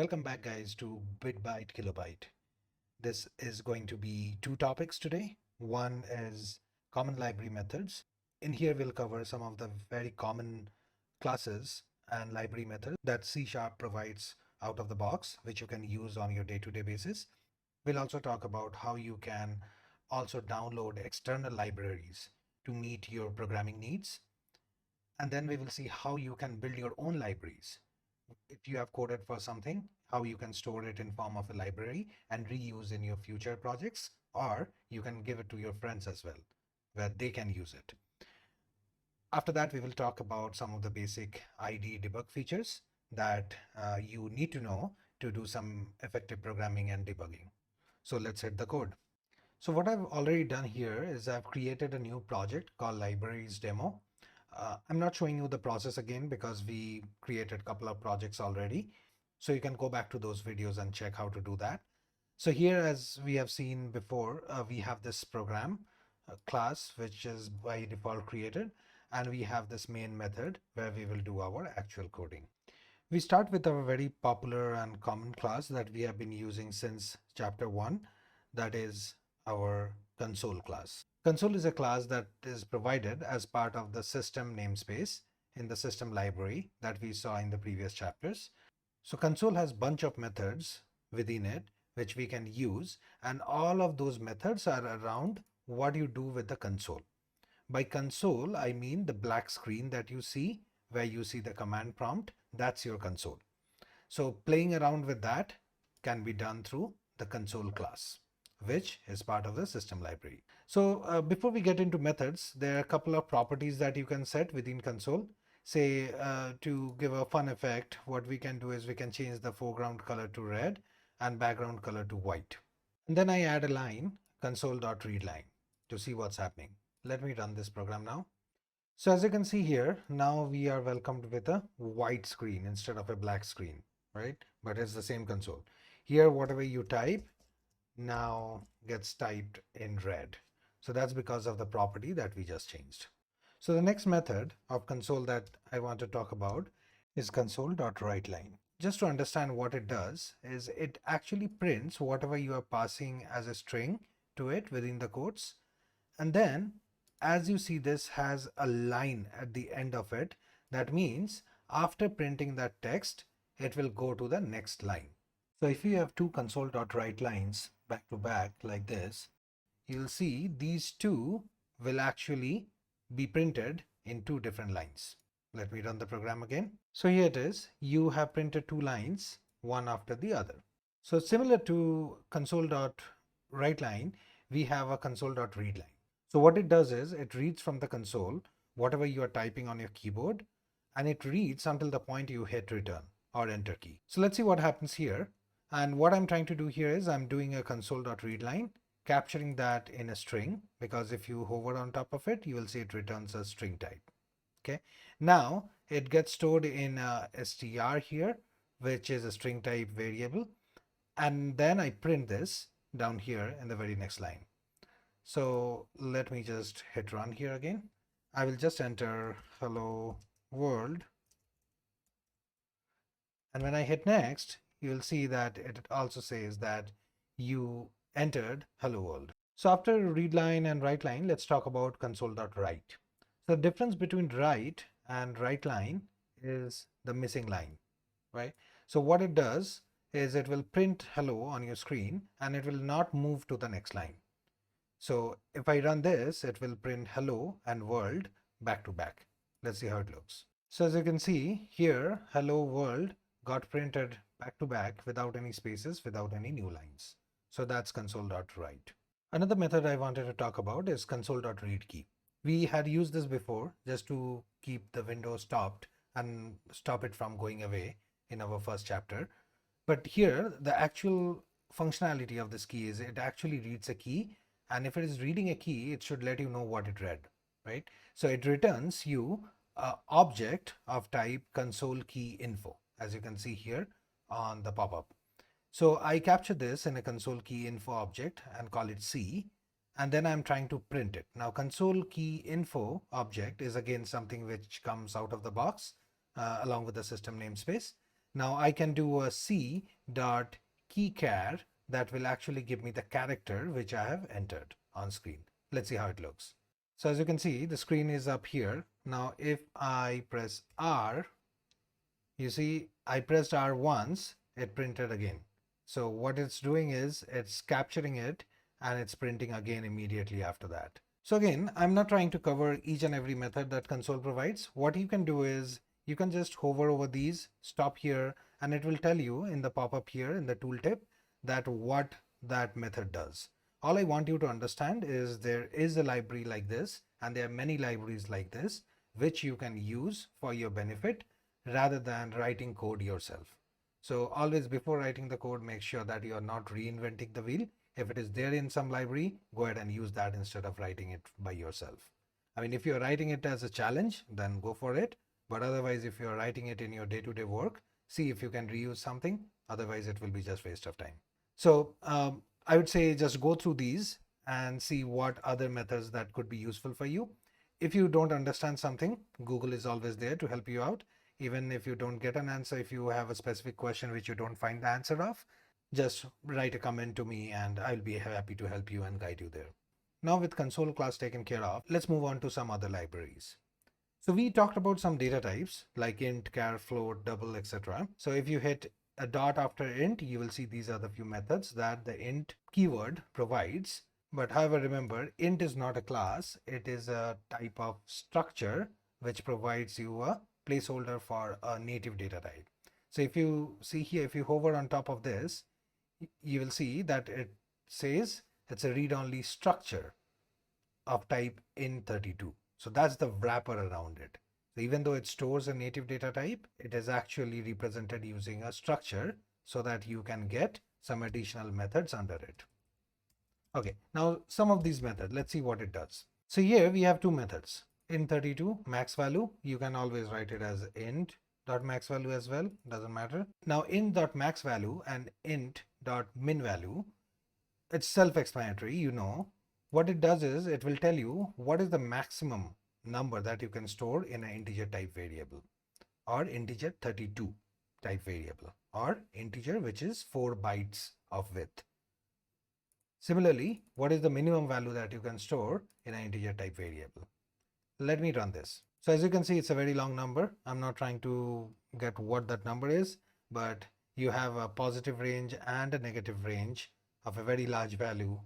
Welcome back guys to Bit Byte Kilobyte. This is going to be two topics today. One is common library methods. In here we'll cover some of the very common classes and library methods that C# provides out of the box, which you can use on your day-to-day basis. We'll also talk about how you can also download external libraries to meet your programming needs. And then we will see how you can build your own libraries. If you have coded for something, how you can store it in form of a library and reuse in your future projects, or you can give it to your friends as well, where they can use it. After that, we will talk about some of the basic ID debug features that you need to know to do some effective programming and debugging. So let's hit the code. So what I've already done here is I've created a new project called libraries demo. I'm not showing you the process again because we created a couple of projects already. So you can go back to those videos and check how to do that. So here, as we have seen before, we have this program class, which is by default created. And we have this main method where we will do our actual coding. We start with a very popular and common class that we have been using since chapter 1. That is our console class. Console is a class that is provided as part of the system namespace in the system library that we saw in the previous chapters. So console has a bunch of methods within it which we can use, and all of those methods are around what you do with the console. By console, I mean the black screen that you see where you see the command prompt. That's your console. So playing around with that can be done through the console class, which is part of the system library. So before we get into methods, there are a couple of properties that you can set within console. Say to give a fun effect, what we can do is we can change the foreground color to red and background color to white. And then I add a line, console.readline, to see what's happening. Let me run this program now. So as you can see here, now we are welcomed with a white screen instead of a black screen, right? But it's the same console. Here, whatever you type now gets typed in red. So that's because of the property that we just changed. So the next method of console that I want to talk about is console.writeline. Just to understand what it does is it actually prints whatever you are passing as a string to it within the quotes. And then as you see, this has a line at the end of it. That means after printing that text, it will go to the next line. So if you have two console.writelines back to back like this, you'll see these two will actually be printed in two different lines. Let me run the program again. So here it is. You have printed two lines, one after the other. So similar to console.writeline, we have a console.readline. So what it does is it reads from the console whatever you are typing on your keyboard, and it reads until the point you hit return or enter key. So let's see what happens here. And what I'm trying to do here is I'm doing a console.readline, capturing that in a string, because if you hover on top of it, you will see it returns a string type. Okay. Now it gets stored in a str here, which is a string type variable. And then I print this down here in the very next line. So let me just hit run here again. I will just enter hello world. And when I hit next, you'll see that it also says that you entered hello world. So after readline and writeline, let's talk about console.write. So the difference between write and writeline is the missing line, right? So what it does is it will print hello on your screen and it will not move to the next line. So if I run this, it will print hello and world back to back. Let's see how it looks. So as you can see here, hello world got printed back to back without any spaces, without any new lines. So that's console.write. Another method I wanted to talk about is console.readkey. We had used this before just to keep the window stopped and stop it from going away in our first chapter. But here, the actual functionality of this key is it actually reads a key. And if it is reading a key, it should let you know what it read, right? So it returns you an object of type console key info, as you can see here on the pop-up. So I capture this in a console key info object and call it C. And then I'm trying to print it. Now console key info object is again something which comes out of the box along with the system namespace. Now I can do a C dot keychar that will actually give me the character which I have entered on screen. Let's see how it looks. So as you can see, the screen is up here. Now if I press R, you see I pressed R once, it printed again. So what it's doing is it's capturing it and it's printing again immediately after that. So again, I'm not trying to cover each and every method that console provides. What you can do is you can just hover over these, stop here, and it will tell you in the pop-up here in the tooltip that what that method does. All I want you to understand is there is a library like this, and there are many libraries like this, which you can use for your benefit rather than writing code yourself. So always before writing the code, make sure that you are not reinventing the wheel. If it is there in some library, go ahead and use that instead of writing it by yourself. I mean, if you're writing it as a challenge, then go for it. But otherwise, if you're writing it in your day-to-day work, see if you can reuse something. Otherwise, it will be just waste of time. So I would say just go through these and see what other methods that could be useful for you. If you don't understand something, Google is always there to help you out. Even if you don't get an answer, if you have a specific question which you don't find the answer of, just write a comment to me and I'll be happy to help you and guide you there. Now with console class taken care of, let's move on to some other libraries. So we talked about some data types like int, char, float, double, etc. So if you hit a dot after int, you will see these are the few methods that the int keyword provides. But however, remember, int is not a class. It is a type of structure which provides you a placeholder for a native data type. So if you see here, if you hover on top of this, you will see that it says it's a read-only structure of type int32. So that's the wrapper around it. So even though it stores a native data type, it is actually represented using a structure so that you can get some additional methods under it. Okay, now some of these methods, let's see what it does. So here we have two methods. Int32 max value, you can always write it as int.maxValue as well, doesn't matter. Now int.maxValue and int.minValue, it's self-explanatory, you know. What it does is it will tell you what is the maximum number that you can store in an integer type variable, or integer 32 type variable, or integer which is 4 bytes of width. Similarly, what is the minimum value that you can store in an integer type variable? Let me run this. So as you can see, it's a very long number. I'm not trying to get what that number is, but you have a positive range and a negative range of a very large value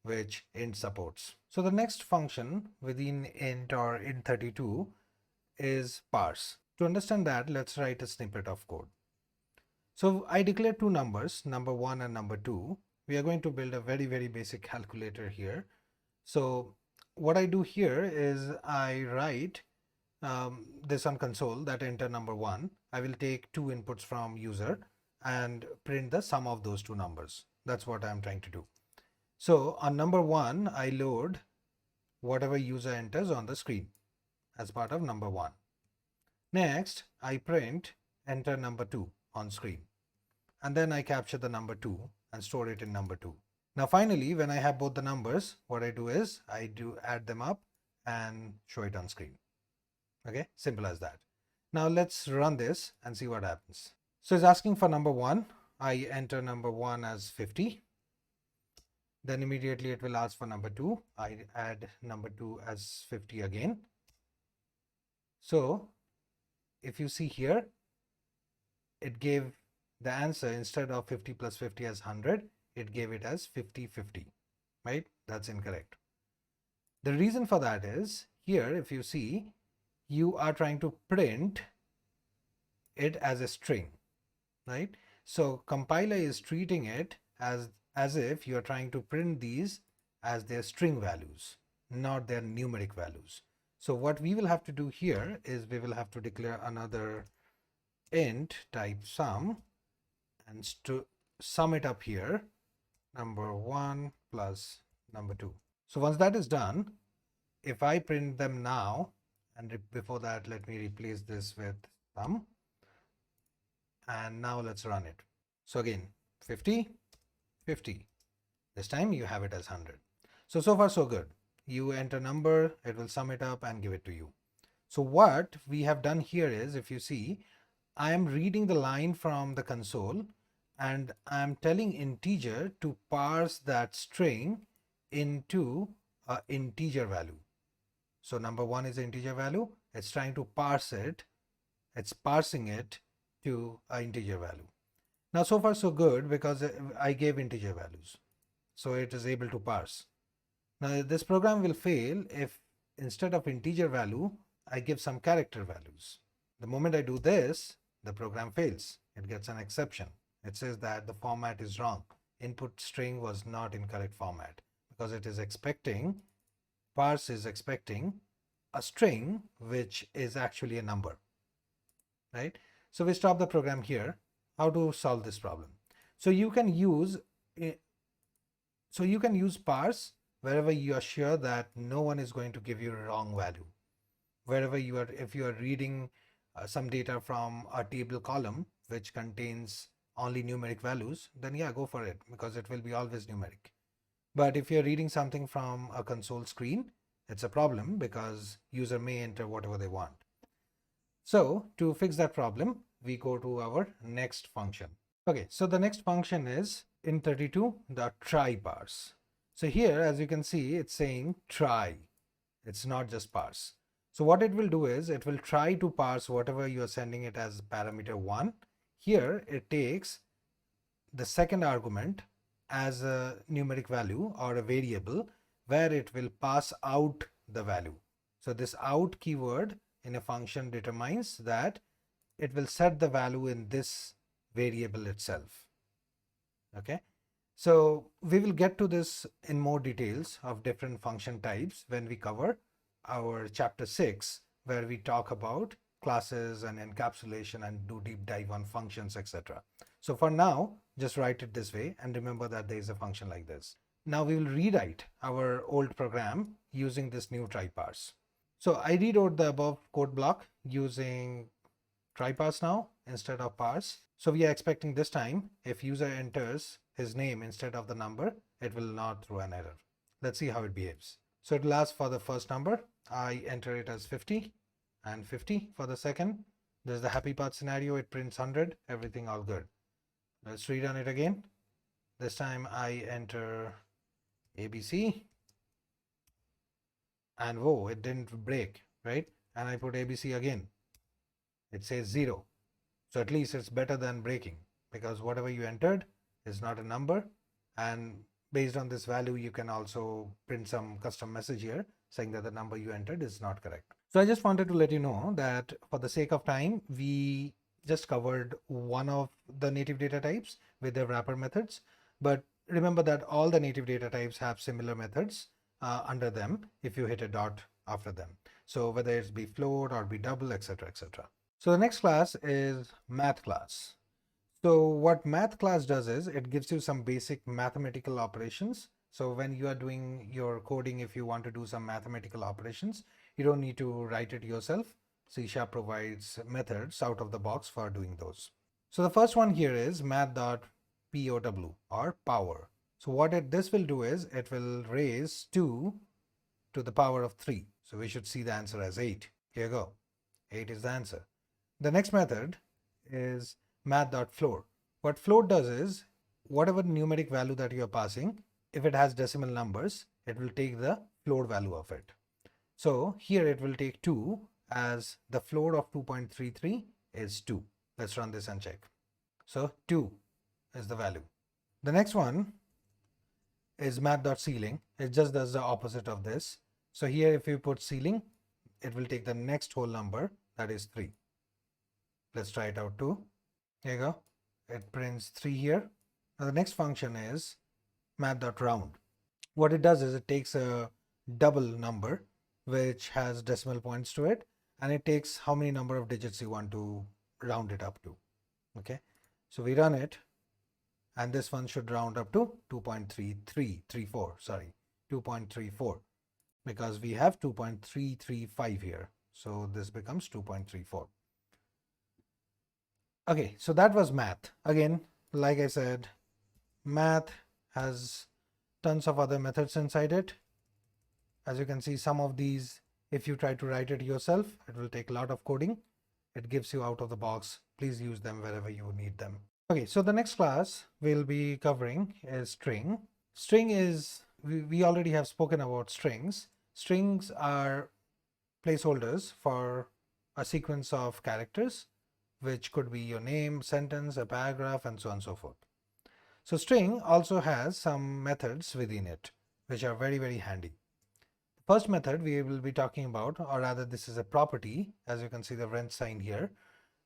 which int supports. So the next function within int or int32 is parse. To understand that, let's write a snippet of code. So I declare two numbers, number 1 and number 2. We are going to build a very, very basic calculator here. So what I do here is I write this on console that enter number 1. I will take two inputs from user and print the sum of those two numbers. That's what I'm trying to do. So on number 1, I load whatever user enters on the screen as part of number 1. Next, I print enter number 2 on screen. And then I capture the number 2 and store it in number 2. Now finally, when I have both the numbers, what I do is I do add them up and show it on screen. Okay, simple as that. Now let's run this and see what happens. So it's asking for number 1. I enter number 1 as 50. Then immediately it will ask for number 2. I add number 2 as 50 again. So if you see here, it gave the answer instead of 50 plus 50 as 100, it gave it as 50-50, right? That's incorrect. The reason for that is here, if you see, you are trying to print it as a string, right? So compiler is treating it as if you are trying to print these as their string values, not their numeric values. So what we will have to do here is we will have to declare another int type sum and to sum it up here, number 1 plus number 2. So once that is done, if I print them now, and before that, let me replace this with sum. And now let's run it. So again, 50, 50. This time you have it as 100. So far so good. You enter number, it will sum it up and give it to you. So what we have done here is, if you see, I am reading the line from the console and I'm telling integer to parse that string into an integer value. So number one is the integer value. It's trying to parse it. It's parsing it to an integer value. Now, so far so good because I gave integer values. So it is able to parse. Now this program will fail if instead of integer value, I give some character values. The moment I do this, the program fails. It gets an exception. It says that the format is wrong. Input string was not in correct format because it is expecting, parse is expecting a string which is actually a number, right? So we stop the program here. How to solve this problem? So you can use parse wherever you are sure that no one is going to give you a wrong value. Wherever you are, if you are reading some data from a table column which contains only numeric values, then yeah, go for it because it will be always numeric. But if you're reading something from a console screen, it's a problem because user may enter whatever they want. So to fix that problem, we go to our next function. Okay, so the next function is int32.try parse. So here, as you can see, it's saying try. It's not just parse. So what it will do is it will try to parse whatever you are sending it as parameter 1. Here it takes the second argument as a numeric value or a variable where it will pass out the value. So this out keyword in a function determines that it will set the value in this variable itself. Okay. So we will get to this in more details of different function types when we cover our chapter 6, where we talk about classes and encapsulation and do deep dive on functions, etc. So for now, just write it this way and remember that there is a function like this. Now we will rewrite our old program using this new try parse. So I rewrote the above code block using try parse now instead of parse. So we are expecting this time if user enters his name instead of the number, it will not throw an error. Let's see how it behaves. So it will ask for the first number. I enter it as 50 and 50 for the second. This is the happy path scenario. It prints 100, everything all good. Let's rerun it again. This time I enter ABC and whoa, it didn't break, right? And I put ABC again. It says 0. So at least it's better than breaking because whatever you entered is not a number, and based on this value you can also print some custom message here saying that the number you entered is not correct. So I just wanted to let you know that for the sake of time, we just covered one of the native data types with the wrapper methods, but remember that all the native data types have similar methods under them if you hit a dot after them. So whether it's be float or be double, etc., etc. So the next class is math class. So what math class does is it gives you some basic mathematical operations. So when you are doing your coding, if you want to do some mathematical operations, you don't need to write it yourself. C# provides methods out of the box for doing those. So the first one here is math.pow or power. So what this will do is it will raise 2 to the power of 3. So we should see the answer as 8. Here you go. 8 is the answer. The next method is math.float. What float does is whatever numeric value that you are passing, if it has decimal numbers, it will take the float value of it. So here it will take 2 as the float of 2.33 is 2. Let's run this and check. So 2 is the value. The next one is math.ceiling. It just does the opposite of this. So here if you put ceiling, it will take the next whole number, that is 3. Let's try it out too. Here you go. It prints 3 here. Now the next function is math.round. What it does is it takes a double number which has decimal points to it, and it takes how many number of digits you want to round it up to. Okay, so we run it, and this one should round up to 2.34, because we have 2.335 here. So this becomes 2.34. Okay, so that was math. Again, like I said, math has tons of other methods inside it. As you can see, some of these, if you try to write it yourself, it will take a lot of coding. It gives you out of the box. Please use them wherever you need them. Okay, so the next class we'll be covering is string. String is, we already have spoken about strings. Strings are placeholders for a sequence of characters, which could be your name, sentence, a paragraph, and so on and so forth. So string also has some methods within it, which are very, very handy. The first method we will be talking about, or rather this is a property, as you can see the wrench sign here.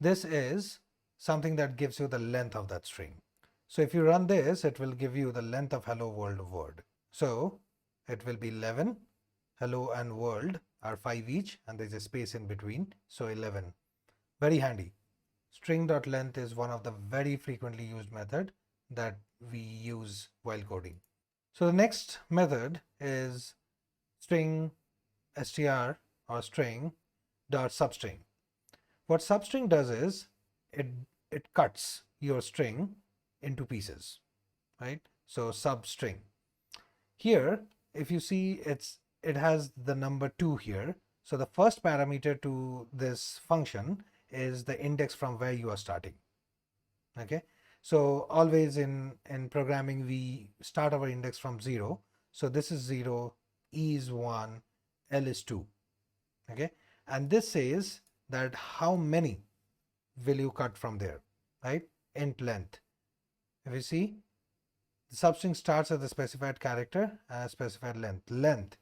This is something that gives you the length of that string. So if you run this, it will give you the length of hello world word. So it will be 11. Hello and world are 5 each, and there's a space in between, so 11. Very handy. String.length is one of the very frequently used method that we use while coding. So the next method is string str or string dot substring. What substring does is it cuts your string into pieces, right? So substring. Here, if you see, it has the number 2 here. So the first parameter to this function is the index from where you are starting. Okay, so always in programming we start our index from 0. So this is 0, E is 1, L is 2. Okay, and this says that how many will you cut from there, right? Int length. If you see, the substring starts at the specified character and specified length.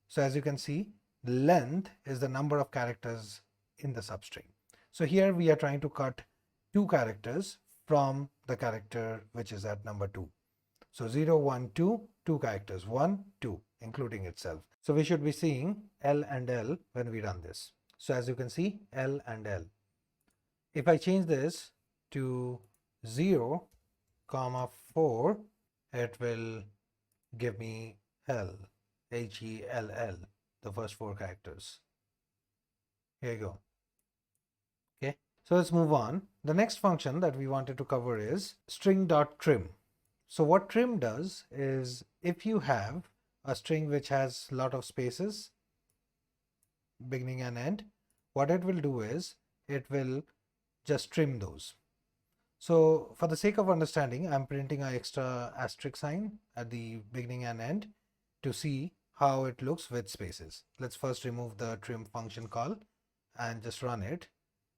So as you can see, length is the number of characters in the substring. So here we are trying to cut 2 characters from the character which is at number 2. So 0, 1, 2, 2 characters, 1, 2, including itself. So we should be seeing L and L when we run this. So as you can see, L and L. If I change this to 0, 4, it will give me L, Hell, the first 4 characters. Here you go. Okay, so let's move on. The next function that we wanted to cover is string.trim. So what trim does is, if you have a string which has a lot of spaces, beginning and end, what it will do is it will just trim those. So for the sake of understanding, I'm printing an extra asterisk sign at the beginning and end to see how it looks with spaces. Let's first remove the trim function call and just run it,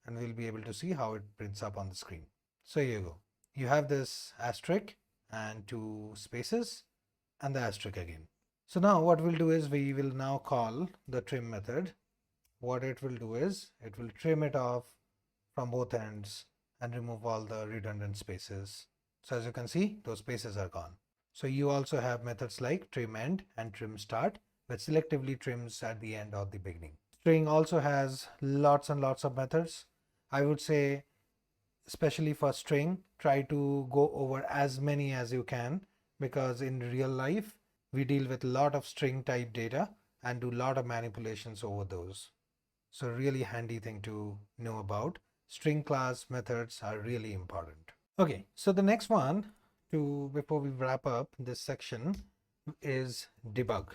and we'll be able to see how it prints up on the screen. So here you go. You have this asterisk and 2 spaces and the asterisk again. So now what we'll do is we will now call the trim method. What it will do is it will trim it off from both ends and remove all the redundant spaces. So as you can see, those spaces are gone. So you also have methods like trim end and trim start, which selectively trims at the end or the beginning. String also has lots and lots of methods. I would say, especially for string, try to go over as many as you can, because in real life we deal with a lot of string type data and do a lot of manipulations over those. So really handy thing to know about. String class methods are really important. Okay, so the next one, before we wrap up this section, is debug.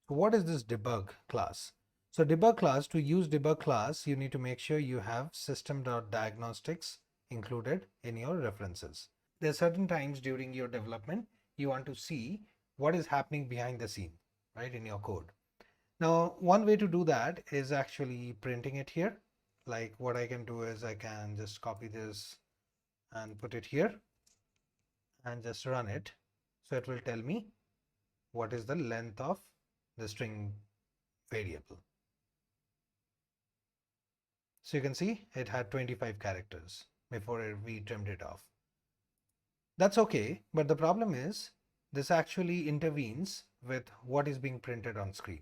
So what is this debug class? So debug class, to use debug class, you need to make sure you have system.diagnostics included in your references. There are certain times during your development you want to see what is happening behind the scene, right, in your code. Now, one way to do that is actually printing it here. Like what I can do is I can just copy this and put it here and just run it. So it will tell me what is the length of the string variable. So you can see it had 25 characters before we trimmed it off. That's okay, but the problem is this actually intervenes with what is being printed on screen,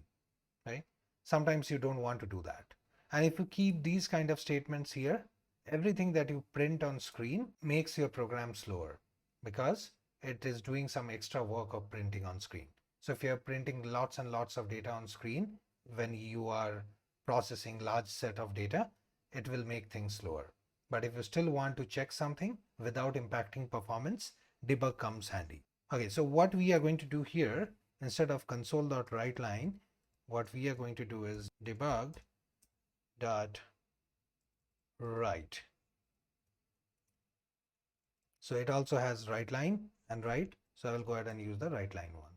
right? Sometimes you don't want to do that. And if you keep these kind of statements here, everything that you print on screen makes your program slower, because it is doing some extra work of printing on screen. So if you're printing lots and lots of data on screen, when you are processing large set of data, it will make things slower. But if you still want to check something without impacting performance, debug comes handy. Okay, so what we are going to do here, instead of console.writeline, what we are going to do is debug.writeline. write. So it also has Writeline and write. So I will go ahead and use the Writeline one.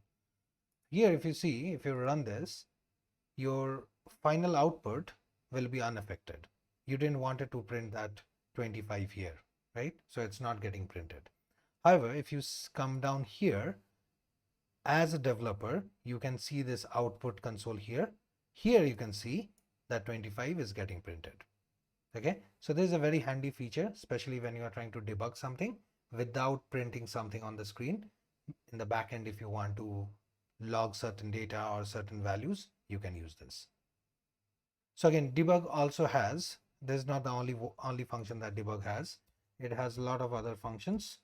Here, if you see, if you run this, your final output will be unaffected. You didn't want it to print that 25 here, right? So it's not getting printed. However, if you come down here, as a developer, you can see this output console here. Here you can see that 25 is getting printed. Okay, so this is a very handy feature, especially when you are trying to debug something without printing something on the screen. In the back end, if you want to log certain data or certain values, you can use this. So again, debug also has, this is not the only function that debug has. It has a lot of other functions.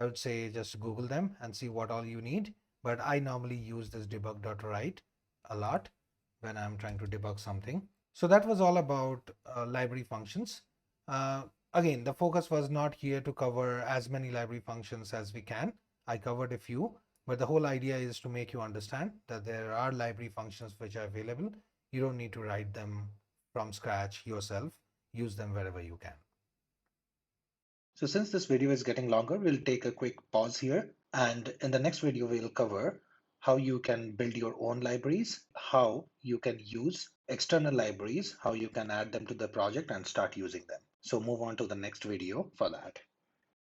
I would say just Google them and see what all you need. But I normally use this debug.write a lot when I'm trying to debug something. So that was all about library functions. Again, the focus was not here to cover as many library functions as we can. I covered a few, but the whole idea is to make you understand that there are library functions which are available. You don't need to write them from scratch yourself. Use them wherever you can. So since this video is getting longer, we'll take a quick pause here. And in the next video, we'll cover how you can build your own libraries, how you can use external libraries, how you can add them to the project and start using them. So move on to the next video for that.